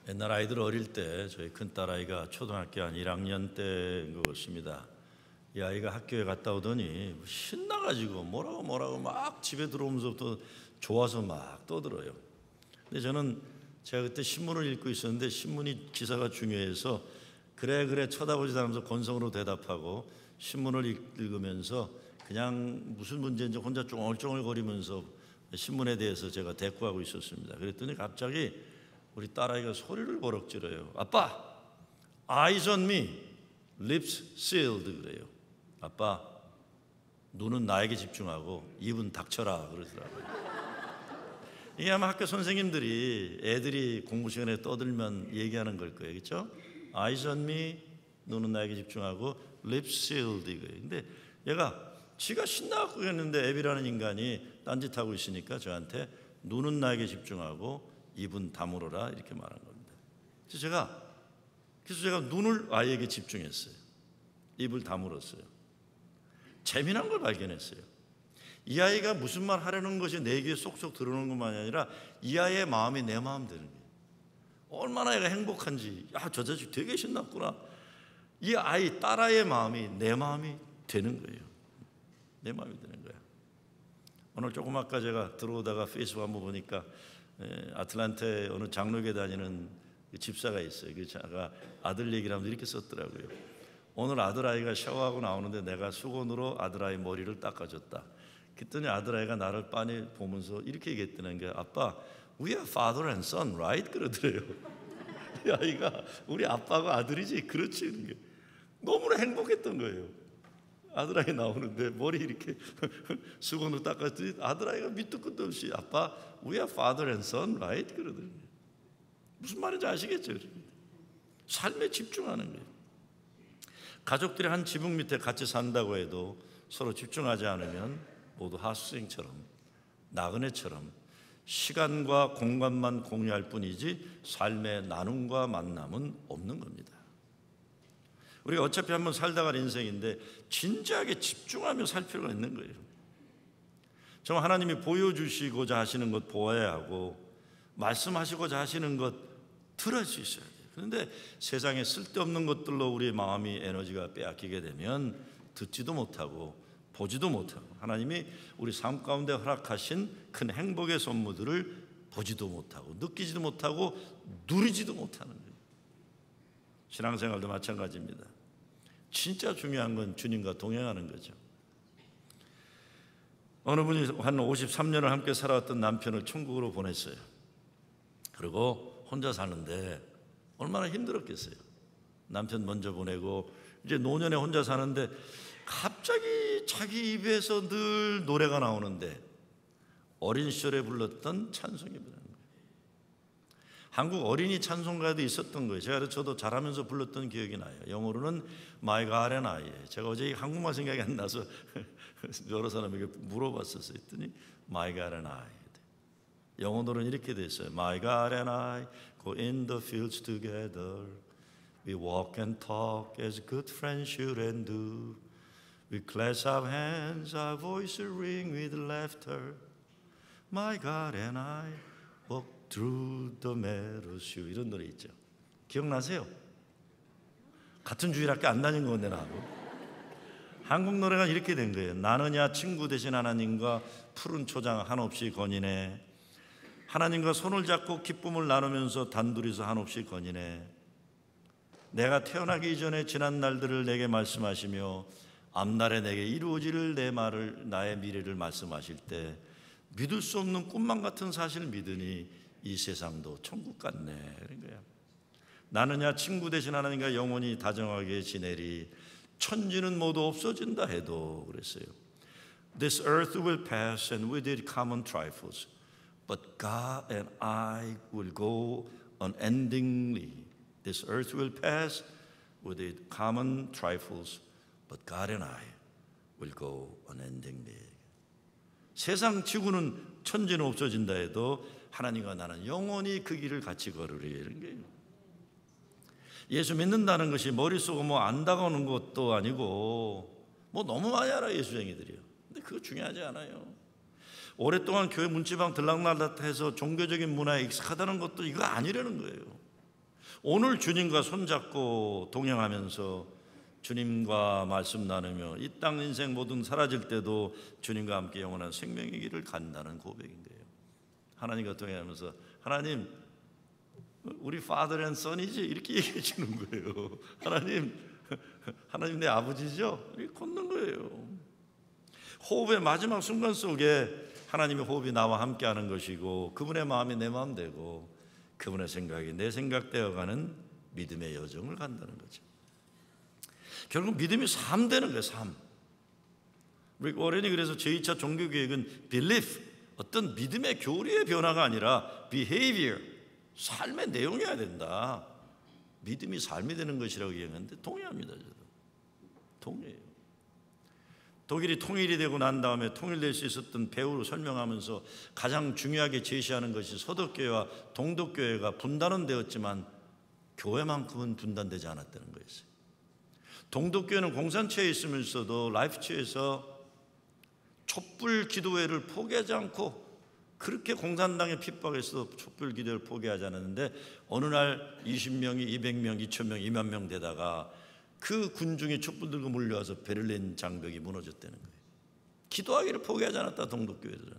옛날 아이들 어릴 때 저희 큰딸아이가 초등학교 한 1학년 때인 것 같습니다. 이 아이가 학교에 갔다 오더니 신나가지고 뭐라고 막 집에 들어오면서부터 좋아서 막 떠들어요. 근데 제가 그때 신문을 읽고 있었는데 신문이 기사가 중요해서 그래 쳐다보지도 않으면서 건성으로 대답하고 신문을 읽으면서 그냥 무슨 문제인지 혼자 쫑얼쫑얼거리면서 신문에 대해서 제가 대꾸하고 있었습니다. 그랬더니 갑자기 우리 딸아이가 소리를 버럭 질러요. 아빠, eyes on me, lips sealed 그래요. 아빠, 눈은 나에게 집중하고 입은 닥쳐라 그러더라고요. 이게 아마 학교 선생님들이 애들이 공부 시간에 떠들면 얘기하는 걸 거예요. 그렇죠? eyes on me, 눈은 나에게 집중하고 lips sealed 이거예요. 근데 얘가 지가 신나갖고 했는데 애비라는 인간이 딴짓하고 있으니까 저한테 눈은 나에게 집중하고 입은 다물어라 이렇게 말한 겁니다. 그래서 제가 눈을 아이에게 집중했어요. 입을 다물었어요. 재미난 걸 발견했어요. 이 아이가 무슨 말 하려는 것이 내 귀에 쏙쏙 들어오는 것만이 아니라 이 아이의 마음이 내 마음 되는 거예요. 얼마나 애가 행복한지, 저 자식 되게 신났구나. 이 아이, 딸아이의 마음이 내 마음이 되는 거예요. 내 마음이 되는 거야. 오늘 조금 아까 제가 들어오다가 페이스북 한번 보니까 아틀란타에 어느 장로교에 다니는 집사가 있어요. 그 자가 아들 얘기를 하면서 이렇게 썼더라고요. 오늘 아들아이가 샤워하고 나오는데 내가 수건으로 아들아이 머리를 닦아줬다. 그랬더니 아들아이가 나를 빤히 보면서 이렇게 얘기했다는 게 아빠, we are father and son, right? 그러더래요. 이 아이가 우리 아빠가 아들이지 그렇지. 이런 게 너무나 행복했던 거예요. 아들아이 나오는데 머리 이렇게 수건으로 닦았더니 아들아이가 밑도 끝도 없이 아빠, we are father and son, right? 그러더래요. 무슨 말인지 아시겠죠? 삶에 집중하는 거예요. 가족들이 한 지붕 밑에 같이 산다고 해도 서로 집중하지 않으면 모두 하수생처럼 나그네처럼 시간과 공간만 공유할 뿐이지 삶의 나눔과 만남은 없는 겁니다. 우리가 어차피 한번 살다 갈 인생인데 진지하게 집중하며 살 필요가 있는 거예요. 정말 하나님이 보여주시고자 하시는 것 보아야 하고 말씀하시고자 하시는 것 들을 수 있어야 돼요. 그런데 세상에 쓸데없는 것들로 우리의 마음이 에너지가 빼앗기게 되면 듣지도 못하고 보지도 못하고 하나님이 우리 삶 가운데 허락하신 큰 행복의 선물들을 보지도 못하고 느끼지도 못하고 누리지도 못하는 거예요. 신앙생활도 마찬가지입니다. 진짜 중요한 건 주님과 동행하는 거죠. 어느 분이 한 53년을 함께 살아왔던 남편을 천국으로 보냈어요. 그리고 혼자 사는데 얼마나 힘들었겠어요. 남편 먼저 보내고 이제 노년에 혼자 사는데 갑자기 자기 입에서 늘 노래가 나오는데 어린 시절에 불렀던 찬송입니다. 한국 어린이 찬송가에도 있었던 거예요. 저도 잘하면서 불렀던 기억이 나요. 영어로는 My God and I. 제가 어제 한국말 생각이 안 나서 여러 사람에게 물어봤었어요. 했더니 My God and I. 영어로는 이렇게 돼 있어요. My God and I go in the fields together. We walk and talk as good friends should and do. We clasp our hands, our voices ring with laughter. My God and I walk through the meadows. 이런 노래 있죠. 기억나세요? 같은 주일학교 안 다닌 건데 나하고. 한국 노래가 이렇게 된 거예요. 나느냐 친구 되신 하나님과 푸른 초장 한없이 거니네. 하나님과 손을 잡고 기쁨을 나누면서 단둘이서 한없이 거니네. 내가 태어나기 이전에 지난 날들을 내게 말씀하시며 앞날에 내게 이루어질 내 말을 나의 미래를 말씀하실 때 믿을 수 없는 꿈만 같은 사실을 믿으니 이 세상도 천국 같네. 그런 거야. 나느냐 친구 되신 하나님과 영원히 다정하게 지내리. 천지는 모두 없어진다 해도 그랬어요. This earth will pass and with it common trifles. But God and I will go unendingly. This earth will pass with its common trifles, but God and I will go unendingly. 세상 지구는 천지는 없어진다 해도 하나님과 나는 영원히 그 길을 같이 걸으리. 이런 거예요. 예수 믿는다는 것이 머릿속에 안 다가오는 것도 아니고 너무 많이 알아 예수쟁이들이요. 근데 그거 중요하지 않아요. 오랫동안 교회 문지방 들락날락해서 종교적인 문화에 익숙하다는 것도 이거 아니라는 거예요. 오늘 주님과 손잡고 동행하면서 주님과 말씀 나누며 이 땅 인생 모든 사라질 때도 주님과 함께 영원한 생명의 길을 간다는 고백인 거예요. 하나님과 동행하면서 하나님 우리 father and son이지 이렇게 얘기해 주는 거예요. 하나님 내 아버지죠? 이렇게 걷는 거예요. 호흡의 마지막 순간 속에 하나님의 호흡이 나와 함께하는 것이고 그분의 마음이 내 마음 되고 그분의 생각이 내 생각 되어가는 믿음의 여정을 간다는 거죠. 결국 믿음이 삶 되는 거예요. 삶. 우리 워렌이 그래서 제2차 종교개혁은 belief, 어떤 믿음의 교리의 변화가 아니라 behavior, 삶의 내용이어야 된다. 믿음이 삶이 되는 것이라고 얘기하는데 동의합니다. 저도 동의해요. 독일이 통일이 되고 난 다음에 통일될 수 있었던 배후로 설명하면서 가장 중요하게 제시하는 것이 서독교회와 동독교회가 분단은 되었지만 교회만큼은 분단되지 않았다는 거였어요. 동독교회는 공산체에 있으면서도 라이프치히에서 촛불 기도회를 포기하지 않고 그렇게 공산당의 핍박에서도 촛불 기도회를 포기하지 않았는데 어느 날 20명이 200명, 2000명, 2만 명 되다가 그 군중이 촛불 들고 몰려와서 베를린 장벽이 무너졌다는 거예요. 기도하기를 포기하지 않았다. 동독교회들은.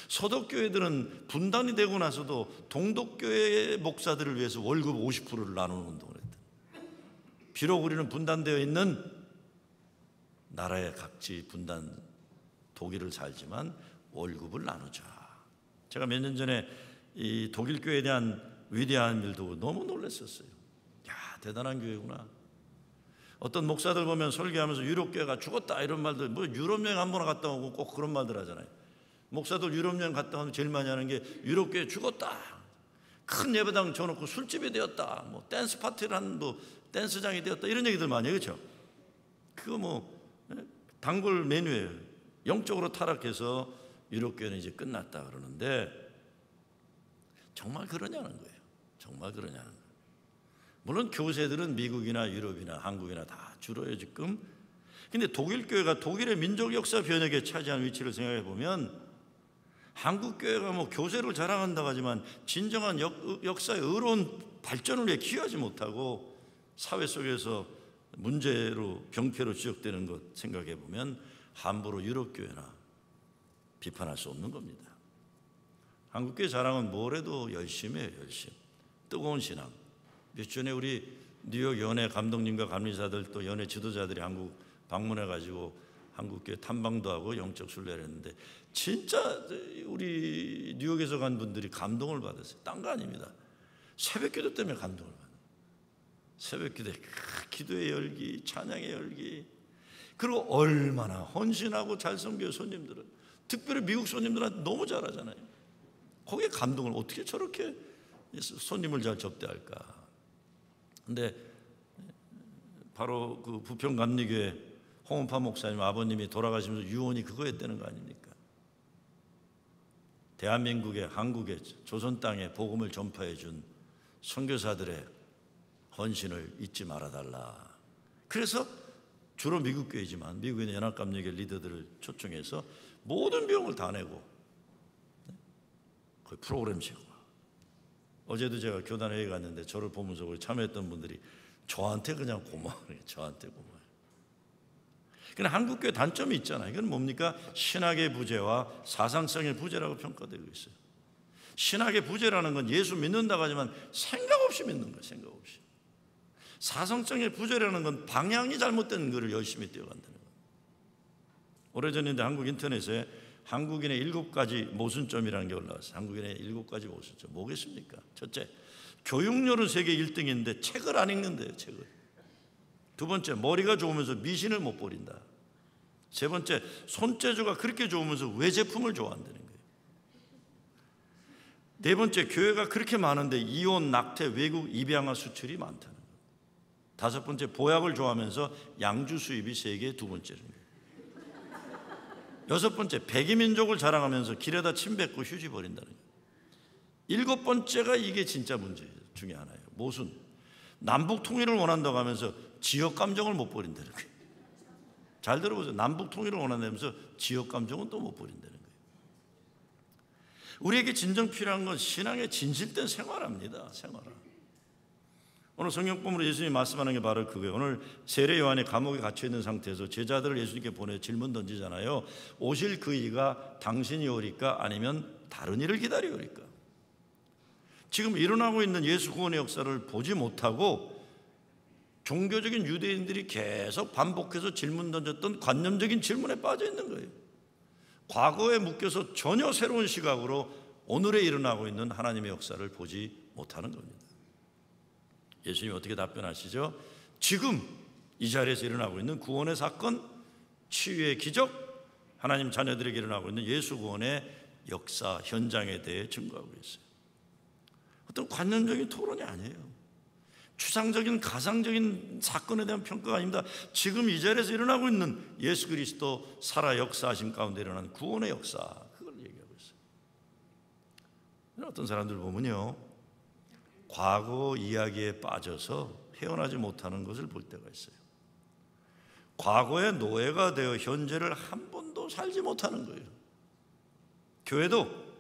서독교회들은 분단이 되고 나서도 동독교회 목사들을 위해서 월급 50%를 나누는 운동을 했다. 비록 우리는 분단되어 있는 나라의 각지 분단 독일을 살지만 월급을 나누자. 제가 몇 년 전에 이 독일 교회에 대한 위대한 일도 너무 놀랐었어요. 야, 대단한 교회구나. 어떤 목사들 보면 설교하면서 유럽교회가 죽었다 이런 말들, 뭐 유럽여행 한 번 갔다 오고 꼭 그런 말들 하잖아요. 목사들 유럽여행 갔다 오면 제일 많이 하는 게 유럽교회 죽었다, 큰 예배당 줘놓고 술집이 되었다, 뭐 댄스 파티를 한 뭐 댄스장이 되었다 이런 얘기들 많이 해요. 그렇죠? 그거 뭐 단골 메뉴예요. 영적으로 타락해서 유럽교회는 이제 끝났다 그러는데 정말 그러냐는 거예요. 정말 그러냐는 거예요. 물론 교세들은 미국이나 유럽이나 한국이나 다 줄어요 지금. 근데 독일교회가 독일의 민족 역사 변혁에 차지한 위치를 생각해 보면 한국교회가 뭐 교세를 자랑한다고 하지만 진정한 역사의 의로운 발전을 위해 기여하지 못하고 사회 속에서 문제로 병폐로 지적되는 것 생각해 보면 함부로 유럽교회나 비판할 수 없는 겁니다. 한국교회 자랑은 뭘 해도 열심히 해요. 열심. 뜨거운 신앙. 몇 주 전에 우리 뉴욕 연예 감독님과 감리사들 또 연예 지도자들이 한국 방문해가지고 한국교회 탐방도 하고 영적 순례를 했는데 진짜 우리 뉴욕에서 간 분들이 감동을 받았어요. 딴 거 아닙니다. 새벽기도 때문에 감동을 받아요. 새벽기도에 기도의 열기, 찬양의 열기, 그리고 얼마나 헌신하고 잘 섬겨요. 손님들은 특별히 미국 손님들한테 너무 잘하잖아요. 거기에 감동을 어떻게 저렇게 손님을 잘 접대할까. 근데 바로 그 부평감리교회 홍은파 목사님 아버님이 돌아가시면서 유언이 그거였다는 거 아닙니까? 대한민국의 한국의 조선 땅에 복음을 전파해 준 선교사들의 헌신을 잊지 말아달라. 그래서 주로 미국 교회지만 미국에 있는 연합감리교회 리더들을 초청해서 모든 비용을 다 내고 거의 프로그램식으로. 어제도 제가 교단회의에 갔는데 저를 보면서 우리 참여했던 분들이 저한테 그냥 고마워요. 저한테 고마워요. 그러나 한국교회 단점이 있잖아요. 이건 뭡니까? 신학의 부재와 사상성의 부재라고 평가되고 있어요. 신학의 부재라는 건 예수 믿는다고 하지만 생각 없이 믿는 거예요. 생각 없이. 사상성의 부재라는 건 방향이 잘못된 거를 열심히 뛰어간다는 거예요. 오래전인데 한국 인터넷에 한국인의 7가지 모순점이라는 게 올라왔어요. 한국인의 7가지 모순점. 뭐겠습니까? 첫째, 교육열은 세계 1등인데 책을 안 읽는데요. 책을. 두 번째, 머리가 좋으면서 미신을 못 버린다. 세 번째, 손재주가 그렇게 좋으면서 외제품을 좋아한다는 거예요. 네 번째, 교회가 그렇게 많은데 이혼, 낙태, 외국 입양아 수출이 많다는 거예요. 다섯 번째, 보약을 좋아하면서 양주 수입이 세계 두 번째는 거예요. 여섯 번째, 백이민족을 자랑하면서 길에다 침 뱉고 휴지 버린다는 거예요. 일곱 번째가 이게 진짜 문제 중에 하나예요. 모순. 남북 통일을 원한다고 하면서 지역 감정을 못 버린다는 거예요. 잘 들어보세요. 남북 통일을 원한다면서 지역 감정은 또 못 버린다는 거예요. 우리에게 진정 필요한 건 신앙의 진실된 생활합니다. 생활화. 오늘 성경본문으로 예수님이 말씀하는 게 바로 그거예요. 오늘 세례 요한이 감옥에 갇혀 있는 상태에서 제자들을 예수님께 보내 질문 던지잖아요. 오실 그 이가 당신이 오리까 아니면 다른 이를 기다리오리까? 지금 일어나고 있는 예수 구원의 역사를 보지 못하고 종교적인 유대인들이 계속 반복해서 질문 던졌던 관념적인 질문에 빠져 있는 거예요. 과거에 묶여서 전혀 새로운 시각으로 오늘에 일어나고 있는 하나님의 역사를 보지 못하는 겁니다. 예수님이 어떻게 답변하시죠? 지금 이 자리에서 일어나고 있는 구원의 사건, 치유의 기적, 하나님 자녀들에게 일어나고 있는 예수 구원의 역사 현장에 대해 증거하고 있어요. 어떤 관념적인 토론이 아니에요. 추상적인 가상적인 사건에 대한 평가가 아닙니다. 지금 이 자리에서 일어나고 있는 예수 그리스도 살아 역사하심 가운데 일어난 구원의 역사, 그걸 얘기하고 있어요. 어떤 사람들 보면요, 과거 이야기에 빠져서 헤어나지 못하는 것을 볼 때가 있어요. 과거의 노예가 되어 현재를 한 번도 살지 못하는 거예요. 교회도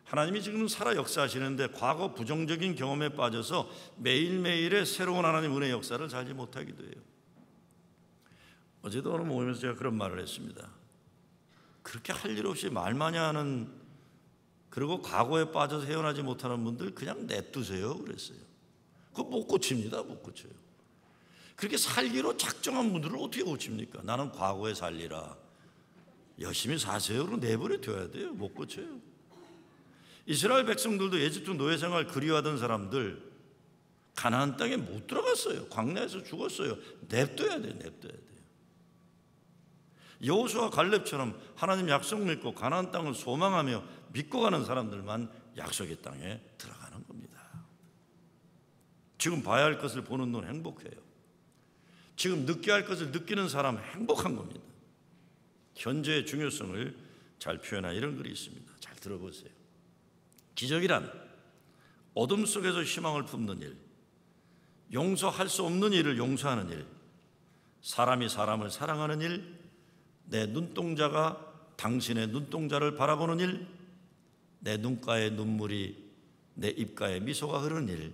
하나님이 지금 살아 역사하시는데 과거 부정적인 경험에 빠져서 매일매일의 새로운 하나님 은혜의 역사를 살지 못하기도 해요. 어제도 어느 모임에서 제가 그런 말을 했습니다. 그렇게 할 일 없이 말 많이 하는, 그리고 과거에 빠져서 헤어나지 못하는 분들 그냥 냅두세요 그랬어요. 그거 못 고칩니다. 못 고쳐요. 그렇게 살기로 작정한 분들을 어떻게 고칩니까? 나는 과거에 살리라, 열심히 사세요, 그러고 내버려 둬야 돼요. 못 고쳐요. 이스라엘 백성들도 에집트 노예 생활 그리워하던 사람들 가나안 땅에 못 들어갔어요. 광야에서 죽었어요. 냅둬야 돼요. 냅둬야 돼요. 여호수아 갈렙처럼 하나님 약속 믿고 가나안 땅을 소망하며 믿고 가는 사람들만 약속의 땅에 들어가는 겁니다. 지금 봐야 할 것을 보는 눈 행복해요. 지금 느껴야 할 것을 느끼는 사람 행복한 겁니다. 현재의 중요성을 잘 표현한 이런 글이 있습니다. 잘 들어보세요. 기적이란 어둠 속에서 희망을 품는 일, 용서할 수 없는 일을 용서하는 일, 사람이 사람을 사랑하는 일, 내 눈동자가 당신의 눈동자를 바라보는 일, 내 눈가에 눈물이 내 입가에 미소가 흐르는 일,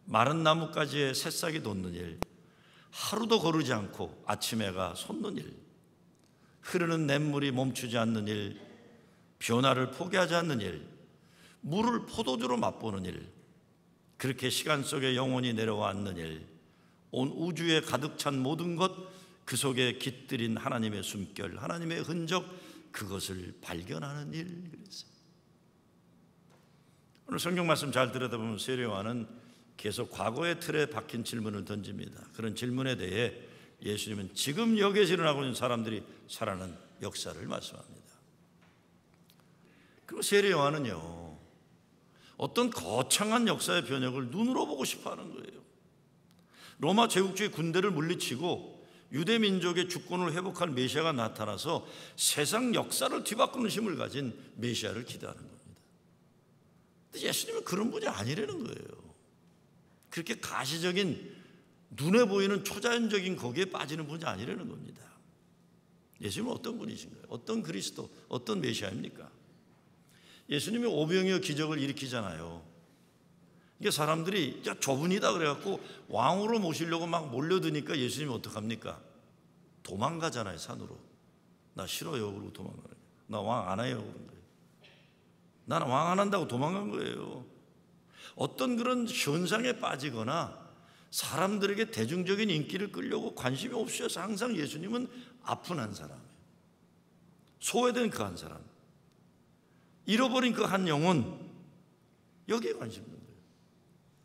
마른 나뭇가지에 새싹이 돋는 일, 하루도 거르지 않고 아침 해가 솟는 일, 흐르는 냇물이 멈추지 않는 일, 변화를 포기하지 않는 일, 물을 포도주로 맛보는 일, 그렇게 시간 속에 영원히 내려와 앉는 일, 온 우주에 가득 찬 모든 것, 그 속에 깃들인 하나님의 숨결, 하나님의 흔적, 그것을 발견하는 일. 그랬어요. 오늘 성경 말씀 잘 들여다보면 세례 요한은 계속 과거의 틀에 박힌 질문을 던집니다. 그런 질문에 대해 예수님은 지금 여기에서 일어나고 있는 사람들이 살아난 역사를 말씀합니다. 그리고 세례 요한은요, 어떤 거창한 역사의 변혁을 눈으로 보고 싶어하는 거예요. 로마 제국주의 군대를 물리치고 유대 민족의 주권을 회복할 메시아가 나타나서 세상 역사를 뒤바꾸는 힘을 가진 메시아를 기대하는 겁니다. 근데 예수님은 그런 분이 아니라는 거예요. 그렇게 가시적인 눈에 보이는 초자연적인 거기에 빠지는 분이 아니라는 겁니다. 예수님은 어떤 분이신가요? 어떤 그리스도, 어떤 메시아입니까? 예수님이 오병이어 기적을 일으키잖아요. 이게 사람들이 야 좁은이다 그래갖고 왕으로 모시려고 막 몰려드니까 예수님이 어떡합니까? 도망가잖아요. 산으로. 나 싫어요 그러고 도망가는 거예요. 나 왕 안 해요 그런 거예요. 나는 왕 안 한다고 도망간 거예요. 어떤 그런 현상에 빠지거나 사람들에게 대중적인 인기를 끌려고 관심이 없으셔서 항상 예수님은 아픈 한 사람이에요. 소외된 그 한 사람, 잃어버린 그 한 영혼, 여기에 관심 있는 거예요.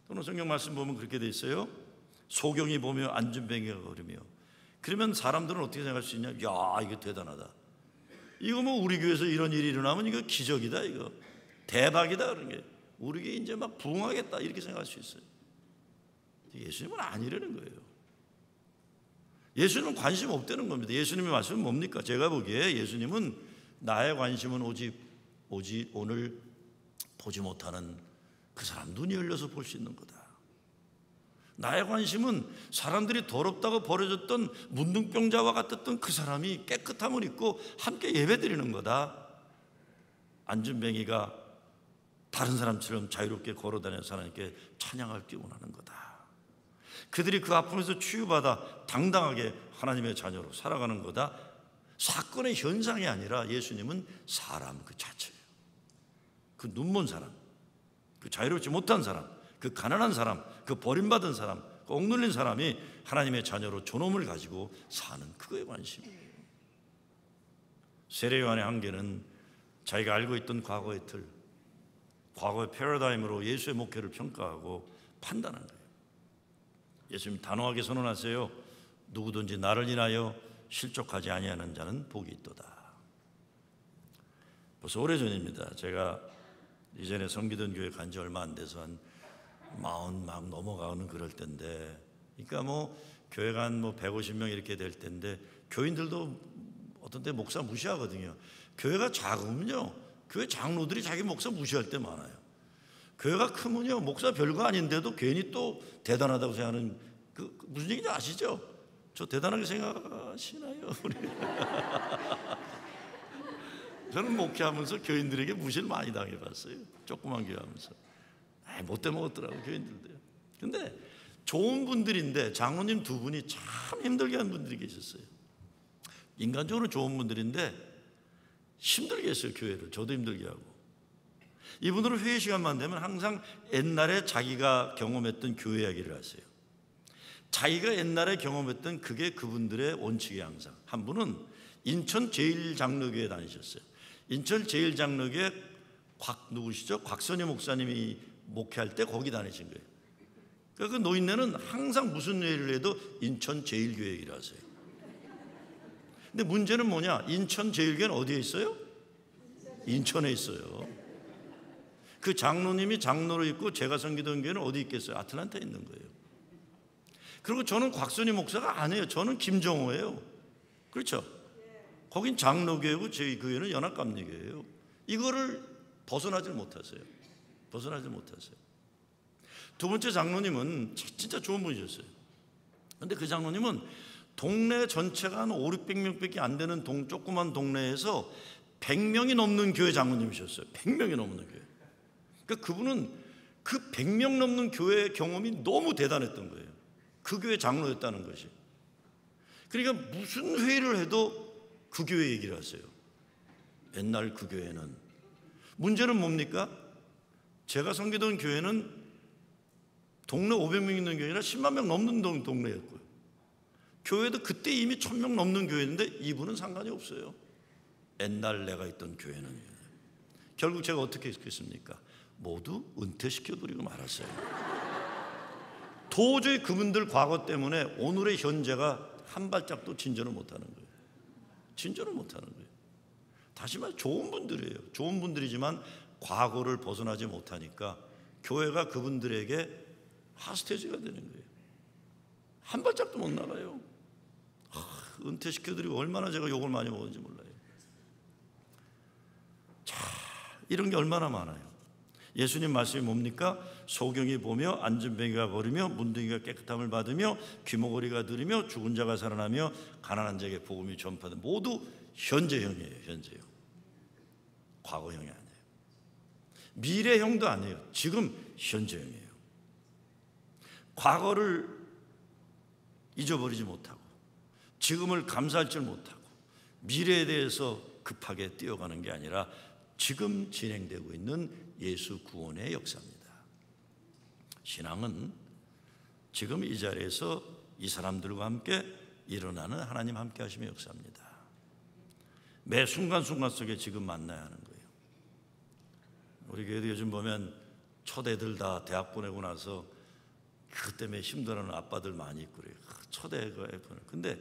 또는 성경 말씀 보면 그렇게 돼 있어요. 소경이 보며 안전뱅이가 걸으며. 그러면 사람들은 어떻게 생각할 수 있냐? 야, 이거 대단하다. 이거 뭐 우리 교회에서 이런 일이 일어나면 이거 기적이다, 이거 대박이다 그런 게, 우리 교회 이제 막 부흥하겠다 이렇게 생각할 수 있어요. 예수님은 아니라는 거예요. 예수님은 관심 없다는 겁니다. 예수님의 말씀은 뭡니까? 제가 보기에 예수님은 나의 관심은 오직 오늘 보지 못하는 그 사람 눈이 열려서 볼 수 있는 거다. 나의 관심은 사람들이 더럽다고 버려졌던 문둥병자와 같았던 그 사람이 깨끗함을 입고 함께 예배드리는 거다. 안전뱅이가 다른 사람처럼 자유롭게 걸어다니는 사람에게 찬양할 게 원하는 거다. 그들이 그 아픔에서 치유받아 당당하게 하나님의 자녀로 살아가는 거다. 사건의 현상이 아니라 예수님은 사람 그 자체예요. 그 눈먼 사람, 그 자유롭지 못한 사람, 그 가난한 사람, 그 버림받은 사람, 그 억눌린 사람이 하나님의 자녀로 존엄을 가지고 사는 그거에 관심이에요. 세례 요한의 한계는 자기가 알고 있던 과거의 틀, 과거의 패러다임으로 예수의 목회를 평가하고 판단한 거예요. 예수님 단호하게 선언하세요. 누구든지 나를 인하여 실족하지 아니하는 자는 복이 있도다. 벌써 오래전입니다. 제가 이전에 섬기던 교회 간 지 얼마 안 돼서 한 40 막 넘어가는 그럴 때인데, 그러니까 교회가 한 150명 이렇게 될 때인데, 교인들도 어떤 때 목사 무시하거든요. 교회가 작으면요, 교회 장로들이 자기 목사 무시할 때 많아요. 교회가 크면요, 목사 별거 아닌데도 괜히 또 대단하다고 생각하는, 무슨 얘기인지 아시죠? 저 대단하게 생각하시나요? 저는 목회하면서 교인들에게 무시를 많이 당해봤어요. 조그만 교회 하면서. 못돼 먹었더라고요, 교인들도요. 근데 좋은 분들인데 장로님 두 분이 참 힘들게 한 분들이 계셨어요. 인간적으로 좋은 분들인데 힘들게 했어요, 교회를. 저도 힘들게 하고. 이분들은 회의 시간만 되면 항상 옛날에 자기가 경험했던 교회 이야기를 하세요. 자기가 옛날에 경험했던 그게 그분들의 원칙이에요. 항상. 한 분은 인천 제1장로교회 다니셨어요. 인천 제1장로교회 누구시죠? 곽선희 목사님이 목회할 때 거기 다니신 거예요. 그러니까 그 노인네는 항상 무슨 회의를 해도 인천 제1교회 얘기를 하세요. 근데 문제는 뭐냐? 인천 제1교회는 어디에 있어요? 인천에 있어요. 그 장로님이 장로로 있고 제가 섬기던 교회는 어디 있겠어요? 아틀란타에 있는 거예요. 그리고 저는 곽선희 목사가 아니에요. 저는 김정호예요. 그렇죠? 거긴 장로교회고 저희 교회는 연합감리교회예요. 이거를 벗어나질 못하세요. 벗어나질 못하세요. 두 번째 장로님은 진짜 좋은 분이셨어요. 그런데 그 장로님은 동네 전체가 한 500~600명밖에 안 되는 조그만 동네에서 100명이 넘는 교회 장로님이셨어요. 100명이 넘는 교회. 그러니까 그분은 그 100명 넘는 교회 경험이 너무 대단했던 거예요. 그 교회 장로였다는 것이. 그러니까 무슨 회의를 해도 그 교회 얘기를 하세요. 옛날 그 교회는. 문제는 뭡니까? 제가 섬기던 교회는 동네 500명 있는 교회라 10만 명 넘는 동네였고요. 교회도 그때 이미 1000명 넘는 교회인데 이분은 상관이 없어요. 옛날 내가 있던 교회는. 결국 제가 어떻게 했겠습니까? 모두 은퇴시켜버리고 말았어요. 도저히 그분들 과거 때문에 오늘의 현재가 한 발짝도 진전을 못하는 거예요. 진전을 못하는 거예요. 다시 말해 좋은 분들이에요. 좋은 분들이지만 과거를 벗어나지 못하니까 교회가 그분들에게 하스테이지가 되는 거예요. 한 발짝도 못 나가요. 은퇴시켜드리고 얼마나 제가 욕을 많이 먹었는지 몰라요. 자, 이런 게 얼마나 많아요. 예수님 말씀이 뭡니까? 소경이 보며 앉은뱅이가 걸으며 문둥이가 깨끗함을 받으며 귀머거리가 들으며 죽은 자가 살아나며 가난한 자에게 복음이 전파된, 모두 현재형이에요. 현재형. 과거형이 아니에요. 미래형도 아니에요. 지금 현재형이에요. 과거를 잊어버리지 못하고 지금을 감사할 줄 못하고 미래에 대해서 급하게 뛰어가는 게 아니라 지금 진행되고 있는 예수 구원의 역사입니다. 신앙은 지금 이 자리에서 이 사람들과 함께 일어나는 하나님 함께 하심의 역사입니다. 매 순간순간 속에 지금 만나야 하는 거예요. 우리 교회도 요즘 보면 첫 애들 다 대학 보내고 나서 그 때문에 힘들어하는 아빠들 많이 있고 그래요. 첫 애가 근데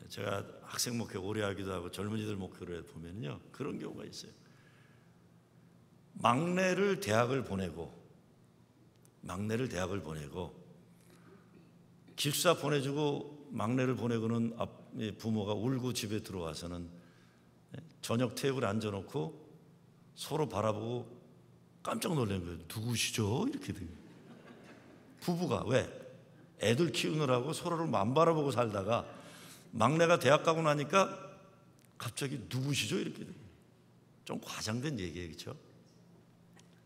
제가 학생 목회 오래 하기도 하고 젊은이들 목회를 보면요, 그런 경우가 있어요. 막내를 대학을 보내고 기숙사 보내주고 막내를 보내고는 부모가 울고 집에 들어와서는 저녁 테이블에 앉아놓고 서로 바라보고 깜짝 놀란 거예요. 누구시죠? 이렇게 돼요. 부부가. 왜? 애들 키우느라고 서로를 안 바라보고 살다가 막내가 대학 가고 나니까 갑자기 누구시죠? 이렇게 돼요. 좀 과장된 얘기예요. 그렇죠?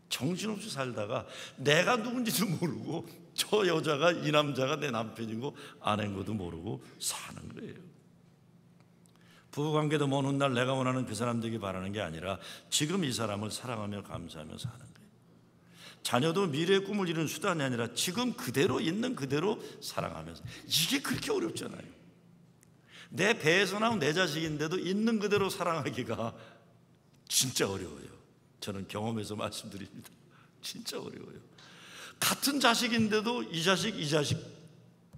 정신없이 살다가 내가 누군지도 모르고 저 여자가, 이 남자가 내 남편이고 아내인 것도 모르고 사는 거예요. 부부관계도 먼 훗날 내가 원하는 그 사람 되기 바라는 게 아니라 지금 이 사람을 사랑하며 감사하며 사는 거예요. 자녀도 미래의 꿈을 이루는 수단이 아니라 지금 그대로 있는 그대로 사랑하면서. 이게 그렇게 어렵잖아요. 내 배에서 나온 내 자식인데도 있는 그대로 사랑하기가 진짜 어려워요. 저는 경험해서 말씀드립니다. 진짜 어려워요. 같은 자식인데도 이 자식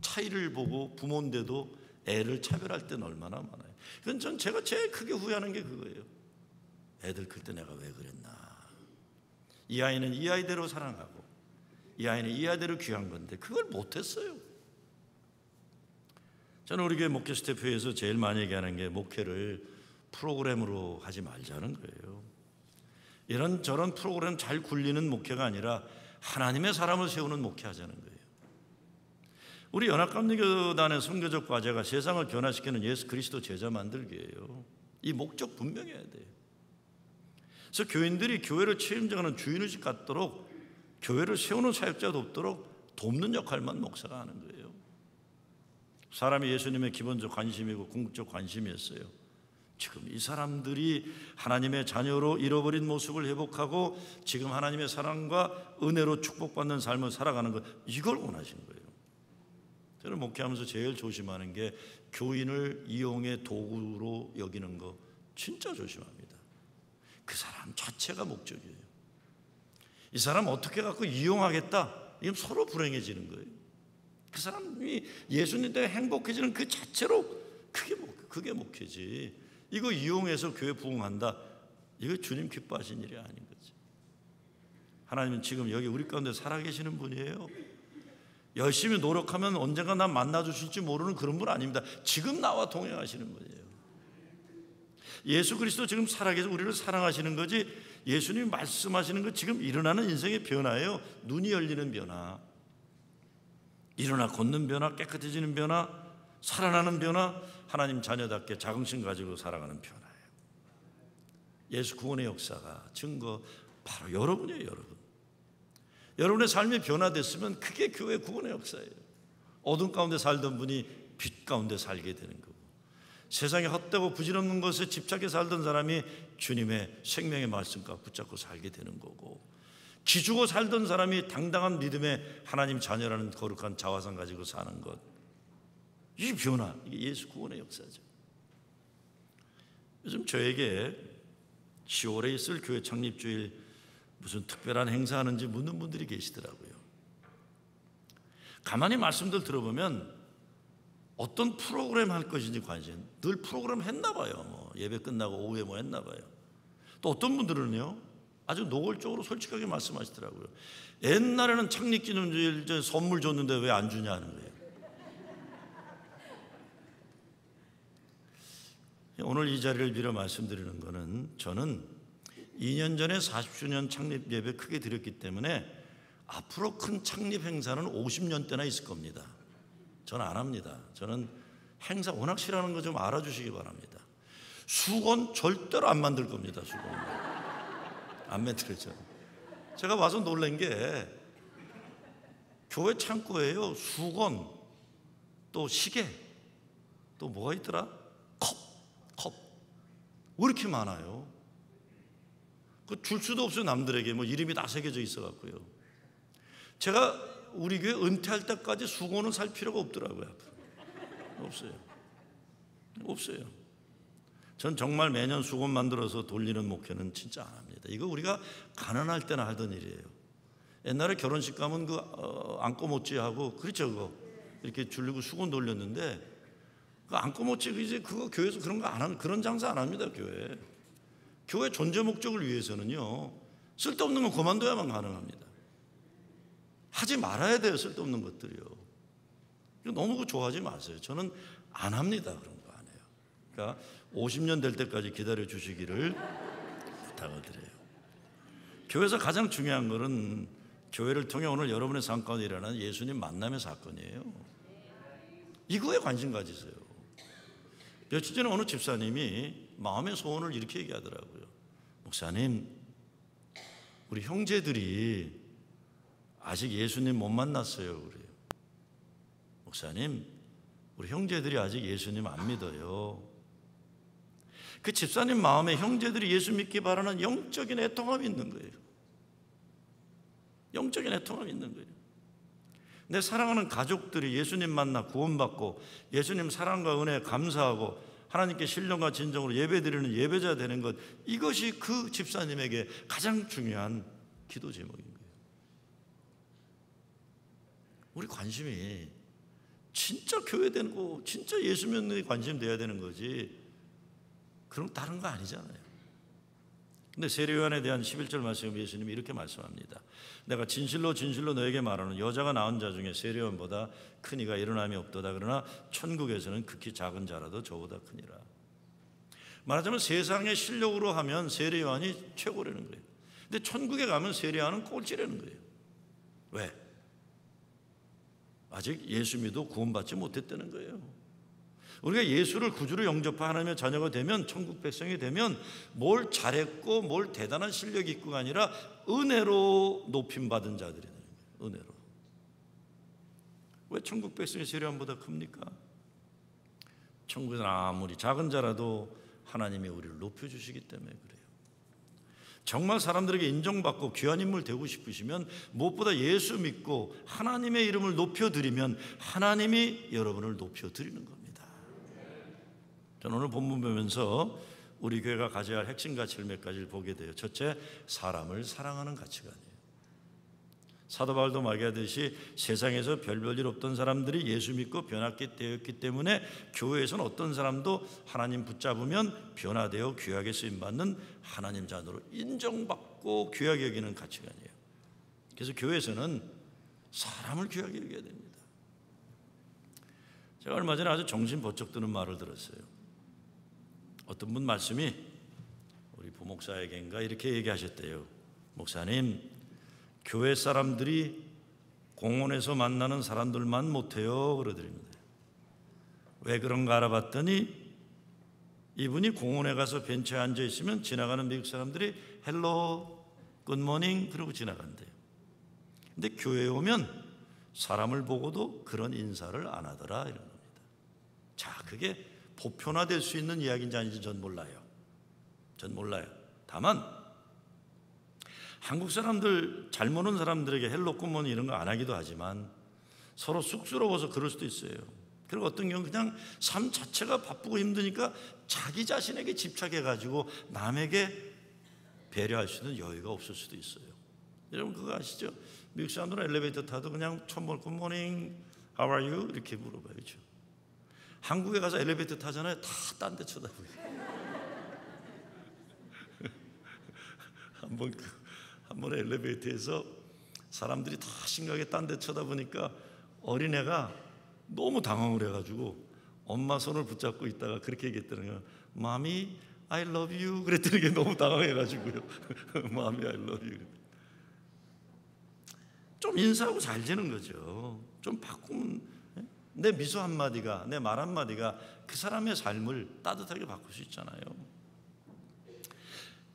차이를 보고 부모인데도 애를 차별할 때는 얼마나 많아요. 그건 전 제가 제일 크게 후회하는 게 그거예요. 애들 클 때 내가 왜 그랬나. 이 아이는 이 아이대로 사랑하고 이 아이는 이 아이대로 귀한 건데 그걸 못했어요. 저는 우리 교회 목회 스태프에서 제일 많이 얘기하는 게 목회를 프로그램으로 하지 말자는 거예요. 이런저런 프로그램 잘 굴리는 목회가 아니라 하나님의 사람을 세우는 목회하자는 거예요. 우리 연합감리교단의 선교적 과제가 세상을 변화시키는 예수 그리스도 제자 만들기예요. 이 목적 분명해야 돼요. 그래서 교인들이 교회를 책임져가는 주인의식 갖도록, 교회를 세우는 사역자도 없도록 돕는 역할만 목사가 하는 거예요. 사람이 예수님의 기본적 관심이고 궁극적 관심이었어요. 지금 이 사람들이 하나님의 자녀로 잃어버린 모습을 회복하고 지금 하나님의 사랑과 은혜로 축복받는 삶을 살아가는 것, 이걸 원하신 거예요. 저는 목회하면서 제일 조심하는 게 교인을 이용의 도구로 여기는 거 진짜 조심합니다. 그 사람 자체가 목적이에요. 이 사람 어떻게 갖고 이용하겠다, 이건 서로 불행해지는 거예요. 그 사람이 예수님 때문에 행복해지는 그 자체로 그게 목회지. 이거 이용해서 교회 부흥한다, 이거 주님 기뻐하신 일이 아닌 거지. 하나님은 지금 여기 우리 가운데 살아계시는 분이에요. 열심히 노력하면 언젠가 나 만나주실지 모르는 그런 분 아닙니다. 지금 나와 동행하시는 분이에요. 예수 그리스도 지금 살아계셔 우리를 사랑하시는 거지, 예수님이 말씀하시는 거 지금 일어나는 인생의 변화예요. 눈이 열리는 변화, 일어나 걷는 변화, 깨끗해지는 변화, 살아나는 변화, 하나님 자녀답게 자긍심 가지고 살아가는 변화예요. 예수 구원의 역사가 증거 바로 여러분이에요. 여러분의 삶이 변화됐으면 그게 교회 구원의 역사예요. 어둠 가운데 살던 분이 빛 가운데 살게 되는 거고, 세상에 헛되고 부질없는 것에 집착해 살던 사람이 주님의 생명의 말씀과 붙잡고 살게 되는 거고, 기죽어 살던 사람이 당당한 믿음의 하나님 자녀라는 거룩한 자화상 가지고 사는 것, 이 변화, 이게 예수 구원의 역사죠. 요즘 저에게 10월에 있을 교회 창립주일 무슨 특별한 행사하는지 묻는 분들이 계시더라고요. 가만히 말씀들 들어보면 어떤 프로그램 할 것인지 관심, 늘 프로그램 했나 봐요. 뭐 예배 끝나고 오후에 뭐 했나 봐요. 또 어떤 분들은요, 아주 노골적으로 솔직하게 말씀하시더라고요. 옛날에는 창립기념주일 선물 줬는데 왜 안 주냐 하는 거예요. 오늘 이 자리를 빌어 말씀드리는 거는, 저는 2년 전에 40주년 창립 예배 크게 드렸기 때문에 앞으로 큰 창립 행사는 50년 때나 있을 겁니다. 저는 안 합니다. 저는 행사 워낙 싫어하는 거 좀 알아주시기 바랍니다. 수건 절대로 안 만들 겁니다. 수건 안 만들죠. 제가 와서 놀란 게 교회 창고에요, 수건, 또 시계, 또 뭐가 있더라? 컵. 왜 이렇게 많아요? 그 줄 수도 없어요. 남들에게 뭐 이름이 다 새겨져 있어갖고요. 제가 우리 교회 은퇴할 때까지 수건은 살 필요가 없더라고요. 없어요. 전 정말 매년 수건 만들어서 돌리는 목회는 진짜 안 합니다. 이거 우리가 가난할 때나 하던 일이에요. 옛날에 결혼식 가면 그 안고모찌 하고, 그렇죠, 그거 이렇게 줄리고 수건 돌렸는데, 그 안고모찌 이제 그거 교회에서 그런 거 안 하는, 그런 장사 안 합니다. 교회 존재 목적을 위해서는요, 쓸데없는 건 그만둬야만 가능합니다. 하지 말아야 돼요. 쓸데없는 것들이요. 너무 좋아하지 마세요. 저는 안 합니다. 그런 거 안 해요. 그러니까 50년 될 때까지 기다려 주시기를 부탁을 드려요. 교회에서 가장 중요한 것은 교회를 통해 오늘 여러분의 삶 가운데 일어나는 예수님 만남의 사건이에요. 이거에 관심 가지세요. 며칠 전에 어느 집사님이 마음의 소원을 이렇게 얘기하더라고요. 목사님, 우리 형제들이 아직 예수님 못 만났어요. 그래요. 목사님, 우리 형제들이 아직 예수님 안 믿어요. 그 집사님 마음에 형제들이 예수 믿기 바라는 영적인 애통함이 있는 거예요. 영적인 애통함이 있는 거예요. 내 사랑하는 가족들이 예수님 만나 구원받고 예수님 사랑과 은혜에 감사하고 하나님께 신령과 진정으로 예배드리는 예배자 되는 것, 이것이 그 집사님에게 가장 중요한 기도 제목인 거예요. 우리 관심이 진짜 교회 되는 거, 진짜 예수 믿는 데 관심 돼야 되는 거지, 그런 다른 거 아니잖아요. 근데 세례요한에 대한 11절 말씀에 예수님이 이렇게 말씀합니다. 내가 진실로 진실로 너에게 말하는 여자가 낳은 자 중에 세례요한보다 큰 이가 일어남이 없도다. 그러나 천국에서는 극히 작은 자라도 저보다 크니라. 말하자면 세상의 실력으로 하면 세례요한이 최고라는 거예요. 근데 천국에 가면 세례요한은 꼴찌라는 거예요. 왜? 아직 예수 믿어 구원받지 못했다는 거예요. 우리가 예수를 구주로 영접한 하나님의 자녀가 되면, 천국 백성이 되면 뭘 잘했고 뭘 대단한 실력이 있고가 아니라 은혜로 높임받은 자들이 되는 거예요. 은혜로. 왜 천국 백성이 세례요한보다 큽니까? 천국에서는 아무리 작은 자라도 하나님이 우리를 높여주시기 때문에 그래요. 정말 사람들에게 인정받고 귀한 인물 되고 싶으시면 무엇보다 예수 믿고 하나님의 이름을 높여드리면 하나님이 여러분을 높여드리는 겁니다. 저는 오늘 본문 보면서 우리 교회가 가져야 할 핵심 가치를 몇 가지를 보게 돼요. 첫째, 사람을 사랑하는 가치관이에요. 사도 바울도 말하듯이 세상에서 별볼일 없던 사람들이 예수 믿고 변화되게 되었기 때문에 교회에서는 어떤 사람도 하나님 붙잡으면 변화되어 귀하게 쓰임받는 하나님 자녀로 인정받고 귀하게 여기는 가치관이에요. 그래서 교회에서는 사람을 귀하게 여겨야 됩니다. 제가 얼마 전에 아주 정신 번쩍 드는 말을 들었어요. 어떤 분 말씀이 우리 부목사에게인가 이렇게 얘기하셨대요. 목사님, 교회 사람들이 공원에서 만나는 사람들만 못해요 그러더랍니다. 왜 그런가 알아봤더니 이분이 공원에 가서 벤치에 앉아 있으면 지나가는 미국 사람들이 헬로, 굿모닝 그러고 지나간대요. 근데 교회에 오면 사람을 보고도 그런 인사를 안 하더라 이런 겁니다. 자, 그게 보편화될 수 있는 이야기인지 아닌지 전 몰라요. 다만 한국 사람들, 잘 모르는 사람들에게 헬로 굿모닝 이런 거 안 하기도 하지만 서로 쑥스러워서 그럴 수도 있어요. 그리고 어떤 경우는 그냥 삶 자체가 바쁘고 힘드니까 자기 자신에게 집착해가지고 남에게 배려할 수 있는 여유가 없을 수도 있어요. 여러분 그거 아시죠? 미국 사람들은 엘리베이터 타도 그냥 처음 볼 굿모닝, how are you? 이렇게 물어봐야죠. 한국에 가서 엘리베이터 타잖아요. 다 딴 데 쳐다보고. 한 번에 엘리베이터에서 사람들이 다 심각하게 딴 데 쳐다보니까 어린애가 너무 당황을 해가지고 엄마 손을 붙잡고 있다가 그렇게 얘기했다는 거예요. 마미, I love you. 그랬더니 이게 너무 당황해가지고요. 마미, I love you. 좀 인사하고 잘 지는 거죠. 좀 바꾸면 내 미소 한마디가, 내 말 한마디가 그 사람의 삶을 따뜻하게 바꿀 수 있잖아요.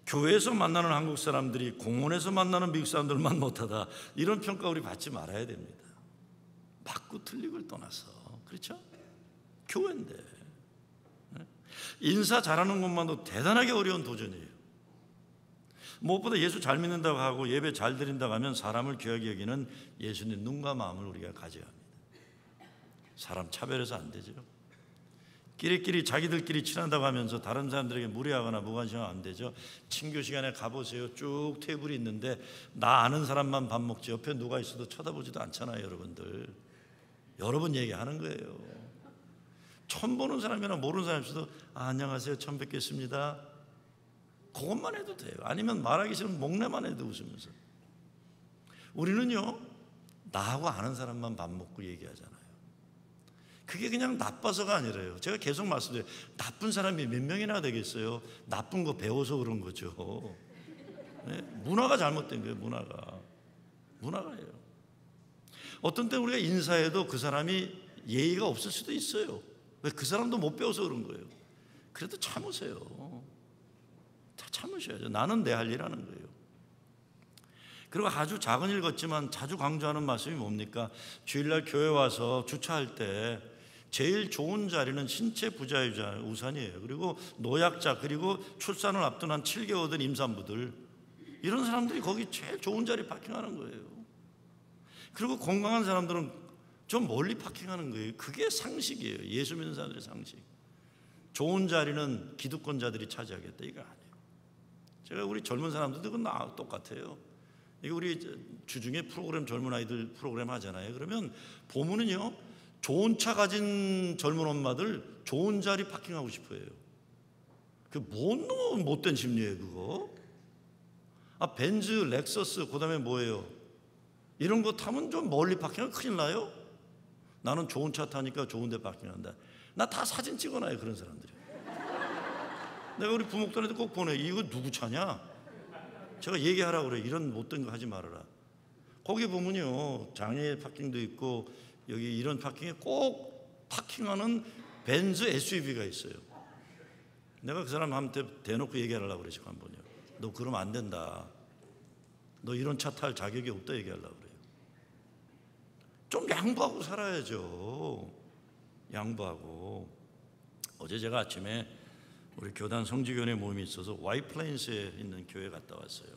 교회에서 만나는 한국 사람들이 공원에서 만나는 미국 사람들만 못하다, 이런 평가 우리 받지 말아야 됩니다. 맞고 틀리고를 떠나서. 그렇죠? 교회인데 인사 잘하는 것만도 대단하게 어려운 도전이에요. 무엇보다 예수 잘 믿는다고 하고 예배 잘 드린다고 하면 사람을 귀하게 여기는 예수님 눈과 마음을 우리가 가져야 합니다. 사람 차별해서 안 되죠. 끼리끼리 자기들끼리 친한다고 하면서 다른 사람들에게 무례하거나 무관심하면 안 되죠. 친교 시간에 가보세요. 쭉 테이블이 있는데 나 아는 사람만 밥 먹지 옆에 누가 있어도 쳐다보지도 않잖아요. 여러분들, 여러분 얘기하는 거예요. 처음 보는 사람이나 모르는 사람이 있어도 안녕하세요, 처음 뵙겠습니다, 그것만 해도 돼요. 아니면 말하기 싫으면 목례만 해도 웃으면서. 우리는요, 나하고 아는 사람만 밥 먹고 얘기하잖아요. 그게 그냥 나빠서가 아니라요. 제가 계속 말씀드려요. 나쁜 사람이 몇 명이나 되겠어요. 나쁜 거 배워서 그런 거죠. 네? 문화가 잘못된 거예요. 문화가예요. 어떤 때 우리가 인사해도 그 사람이 예의가 없을 수도 있어요. 왜? 그 사람도 못 배워서 그런 거예요. 그래도 참으세요. 다 참으셔야죠. 나는 내 할 일 하는 거예요. 그리고 아주 작은 일 같지만 자주 강조하는 말씀이 뭡니까? 주일날 교회 와서 주차할 때 제일 좋은 자리는 신체 부자유자 우산이에요. 그리고 노약자, 그리고 출산을 앞둔 한 7개월 된 임산부들, 이런 사람들이 거기 제일 좋은 자리 파킹하는 거예요. 그리고 건강한 사람들은 좀 멀리 파킹하는 거예요. 그게 상식이에요. 예수 믿는 사람들의 상식. 좋은 자리는 기득권자들이 차지하겠다, 이거 아니에요. 제가 우리 젊은 사람들도 그건 똑같아요. 이거 우리 주중에 프로그램, 젊은 아이들 프로그램 하잖아요. 그러면 보면은요, 좋은 차 가진 젊은 엄마들 좋은 자리 파킹하고 싶어해요. 그 뭔 못된 심리예요, 그거? 벤츠, 렉서스, 그다음에 뭐예요? 이런 거 타면 좀 멀리 파킹하면 큰일 나요. 나는 좋은 차 타니까 좋은 데 파킹한다. 나 다 사진 찍어놔요, 그런 사람들이. 내가 우리 부목들한테 꼭 보내. 이거 누구 차냐? 제가 얘기하라고 그래요. 이런 못된 거 하지 말아라. 거기 보면요, 장애 파킹도 있고 여기 이런 파킹에 꼭 파킹하는 벤츠 SUV가 있어요. 내가 그 사람한테 대놓고 얘기하려고 그랬죠, 한 번요. 너 그러면 안 된다. 너 이런 차 탈 자격이 없다 얘기하려고 그래요. 좀 양보하고 살아야죠. 양보하고. 어제 제가 아침에 우리 교단 성지교회 모임이 있어서 와이플레인스에 있는 교회 갔다 왔어요.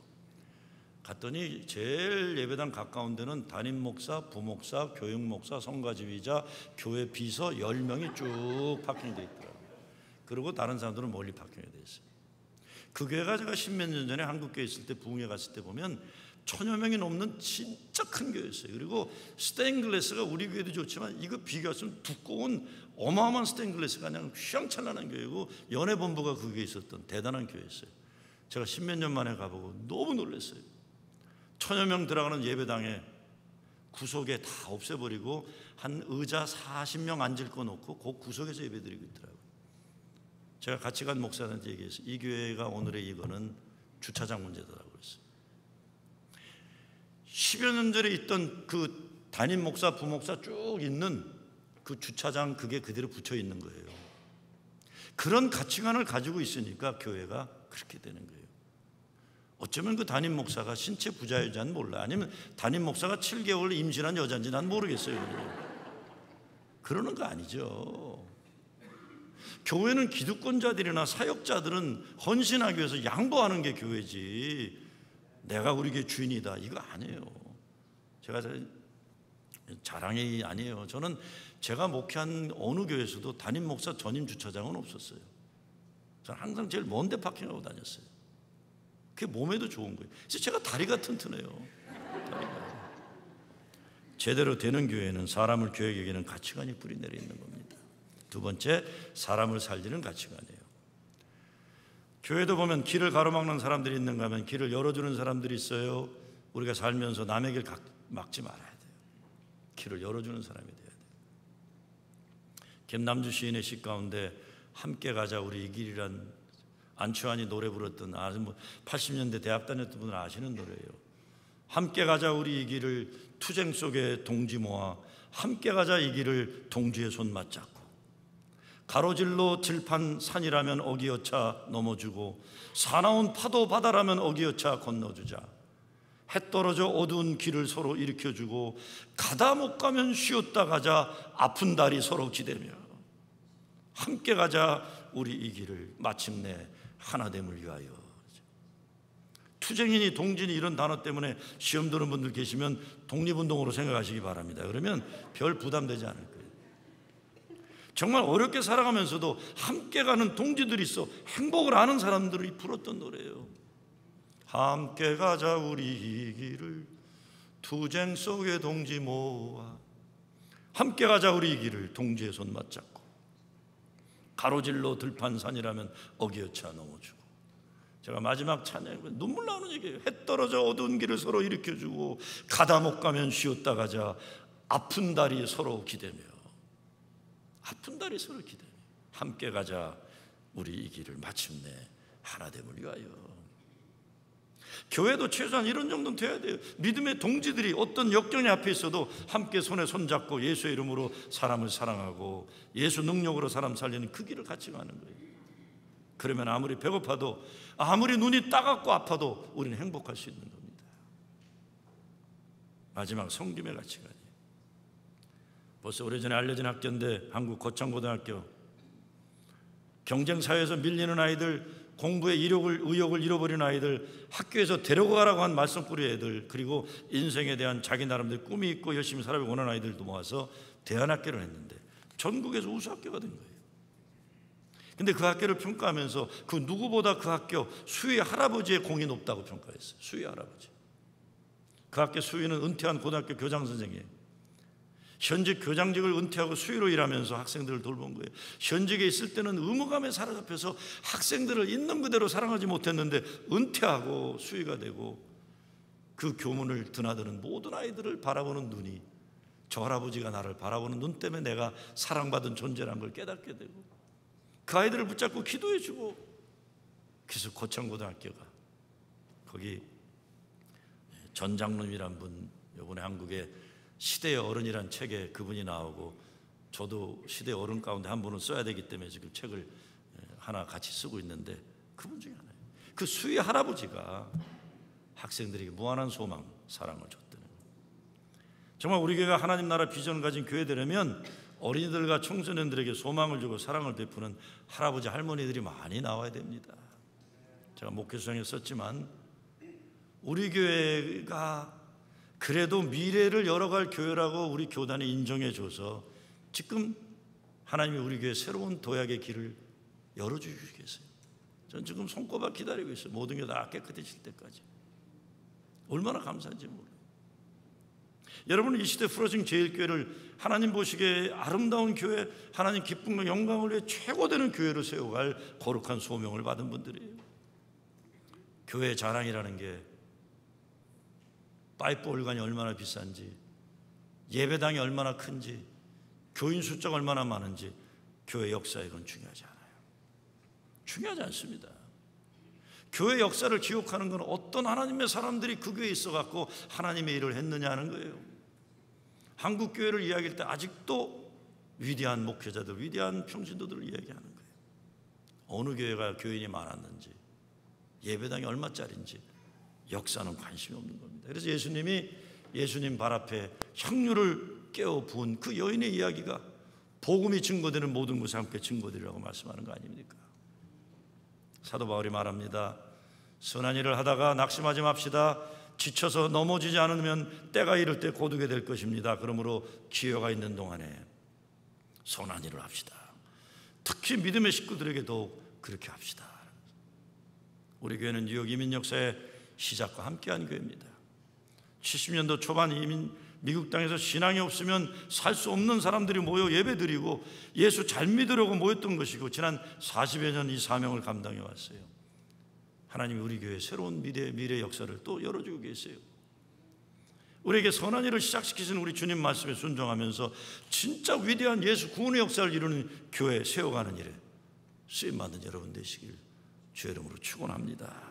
갔더니 제일 예배당 가까운 데는 담임 목사, 부목사, 교육 목사, 성가지휘자, 교회 비서 10명이 쭉 파킹돼 있더라고요. 그리고 다른 사람들은 멀리 파킹돼 있어요. 그 교회가 제가 10몇 년 전에 한국교회 있을 때, 부흥회 갔을 때 보면 1000여 명이 넘는 진짜 큰 교회였어요. 그리고 스테인글래스가 우리 교회도 좋지만 이거 비교했으면 두꺼운 어마어마한 스테인글래스가 그냥 휘황찬란한 교회고, 연애본부가 그 교회에 있었던 대단한 교회였어요. 제가 10몇 년 만에 가보고 너무 놀랐어요. 1000여 명 들어가는 예배당에 구석에 다 없애버리고 한 의자 40명 앉을 거 놓고 그 구석에서 예배드리고 있더라고요. 제가 같이 간 목사한테 얘기했어요. 이 교회가 오늘의 이거는 주차장 문제더라고요. 10여 년 전에 있던 그 담임 목사, 부목사 쭉 있는 그 주차장, 그게 그대로 붙여 있는 거예요. 그런 가치관을 가지고 있으니까 교회가 그렇게 되는 거예요. 어쩌면 그 담임 목사가 신체 부자유자는 몰라. 아니면 담임 목사가 7개월 임신한 여자인지 난 모르겠어요. 그러는 거 아니죠. 교회는 기득권자들이나 사역자들은 헌신하기 위해서 양보하는 게 교회지, 내가 우리 교회 주인이다, 이거 아니에요. 제가 자랑이 아니에요. 저는 제가 목회한 어느 교회에서도 담임 목사 전임 주차장은 없었어요. 저는 항상 제일 먼 데 파킹하고 다녔어요. 그게 몸에도 좋은 거예요. 제가 다리가 튼튼해요. 다리가. 제대로 되는 교회는 사람을 교회에 여기는 가치관이 뿌리 내려 있는 겁니다. 두 번째, 사람을 살리는 가치관이에요. 교회도 보면 길을 가로막는 사람들이 있는가 하면 길을 열어주는 사람들이 있어요. 우리가 살면서 남의 길 막지 말아야 돼요. 길을 열어주는 사람이 돼야 돼요. 김남주 시인의 시 가운데 함께 가자 우리 이 길이란, 안치환이 노래 불렀던, 80년대 대학 다녔던 분들 아시는 노래예요. 함께 가자 우리 이 길을 투쟁 속에 동지 모아, 함께 가자 이 길을 동지의 손 맞잡고, 가로질러 질판 산이라면 어기어차 넘어주고, 사나운 파도 바다라면 어기어차 건너주자. 해 떨어져 어두운 길을 서로 일으켜주고, 가다 못 가면 쉬었다 가자 아픈 다리 서로 기대며, 함께 가자 우리 이 길을 마침내 하나됨을 위하여. 투쟁이니 동지니 이런 단어 때문에 시험 드는 분들 계시면 독립운동으로 생각하시기 바랍니다. 그러면 별 부담되지 않을 거예요. 정말 어렵게 살아가면서도 함께 가는 동지들이 있어 행복을 아는 사람들이 불렀던 노래예요. 함께 가자 우리 이 길을 투쟁 속에 동지 모아, 함께 가자 우리 이 길을 동지의 손 맞잡고, 가로질러 들판산이라면 어기어차 넘어주고. 제가 마지막 찬양 눈물 나오는 얘기예요. 해 떨어져 어두운 길을 서로 일으켜주고, 가다 못 가면 쉬었다 가자 아픈 다리 서로 기대며, 아픈 다리 서로 기대며 함께 가자 우리 이 길을 마침내 하나됨을 위하여. 교회도 최소한 이런 정도는 돼야 돼요. 믿음의 동지들이 어떤 역경이 앞에 있어도 함께 손에 손잡고 예수의 이름으로 사람을 사랑하고 예수 능력으로 사람 살리는 그 길을 같이 가는 거예요. 그러면 아무리 배고파도, 아무리 눈이 따갑고 아파도 우리는 행복할 수 있는 겁니다. 마지막 섬김의 가치관이에요. 벌써 오래전에 알려진 학교인데 한국 거창고등학교, 경쟁사회에서 밀리는 아이들, 공부에 의욕을 잃어버린 아이들, 학교에서 데려가라고 한 말썽꾸리 애들, 그리고 인생에 대한 자기 나름대로 꿈이 있고 열심히 살아보기 원하는 아이들도 모아서 대안학교를 했는데 전국에서 우수학교가 된 거예요. 근데 그 학교를 평가하면서 그 누구보다 그 학교 수의 할아버지의 공이 높다고 평가했어요. 수의 할아버지. 그 학교 수의는 은퇴한 고등학교 교장 선생이에요. 현직 교장직을 은퇴하고 수의로 일하면서 학생들을 돌본 거예요. 현직에 있을 때는 의무감에 사로잡혀서 학생들을 있는 그대로 사랑하지 못했는데 은퇴하고 수의가 되고 그 교문을 드나드는 모든 아이들을 바라보는 눈이, 저 할아버지가 나를 바라보는 눈 때문에 내가 사랑받은 존재라는 걸 깨닫게 되고 그 아이들을 붙잡고 기도해주고, 그래서 고창고등학교가 거기 전 장로님이란 분, 이번에 한국에 시대의 어른이란 책에 그분이 나오고, 저도 시대의 어른 가운데 한 분은 써야 되기 때문에 지금 책을 하나 같이 쓰고 있는데, 그분 중에 하나예요. 그 수의 할아버지가 학생들에게 무한한 소망, 사랑을 줬다는 거예요. 정말 우리 교회가 하나님 나라 비전을 가진 교회되려면 어린이들과 청소년들에게 소망을 주고 사랑을 베푸는 할아버지 할머니들이 많이 나와야 됩니다. 제가 목회수장에 썼지만 우리 교회가 그래도 미래를 열어갈 교회라고 우리 교단이 인정해줘서 지금 하나님이 우리 교회 새로운 도약의 길을 열어주시겠어요. 전 지금 손꼽아 기다리고 있어요. 모든 게 다 깨끗해질 때까지. 얼마나 감사한지 몰라요. 여러분은 이 시대 프로징 제일교회를 하나님 보시기에 아름다운 교회, 하나님 기쁨과 영광을 위해 최고되는 교회로 세워갈 거룩한 소명을 받은 분들이에요. 교회의 자랑이라는 게 파이프 올간이 얼마나 비싼지, 예배당이 얼마나 큰지, 교인 숫자가 얼마나 많은지 교회 역사에 그건 중요하지 않아요. 중요하지 않습니다. 교회 역사를 기억하는 건 어떤 하나님의 사람들이 그 교회에 있어갖고 하나님의 일을 했느냐 하는 거예요. 한국 교회를 이야기할 때 아직도 위대한 목회자들, 위대한 평신도들을 이야기하는 거예요. 어느 교회가 교인이 많았는지, 예배당이 얼마짜리인지 역사는 관심이 없는 겁니다. 그래서 예수님이 예수님 발 앞에 향유를 깨어 부은 그 여인의 이야기가 복음이 증거되는 모든 곳에 함께 증거되리라고 말씀하는 거 아닙니까? 사도 바울이 말합니다. 선한 일을 하다가 낙심하지 맙시다. 지쳐서 넘어지지 않으면 때가 이를 때 고두게 될 것입니다. 그러므로 기회가 있는 동안에 선한 일을 합시다. 특히 믿음의 식구들에게 더욱 그렇게 합시다. 우리 교회는 뉴욕 이민 역사의 시작과 함께한 교회입니다. 70년도 초반 이민 미국 땅에서 신앙이 없으면 살 수 없는 사람들이 모여 예배드리고 예수 잘 믿으려고 모였던 것이고, 지난 40여 년 이 사명을 감당해 왔어요. 하나님이 우리 교회에 새로운 미래 역사를 또 열어주고 계세요. 우리에게 선한 일을 시작시키신 우리 주님 말씀에 순종하면서 진짜 위대한 예수 구원의 역사를 이루는 교회 세워가는 일에 쓰임받는 여러분 되시길 주의 이름으로 축원합니다.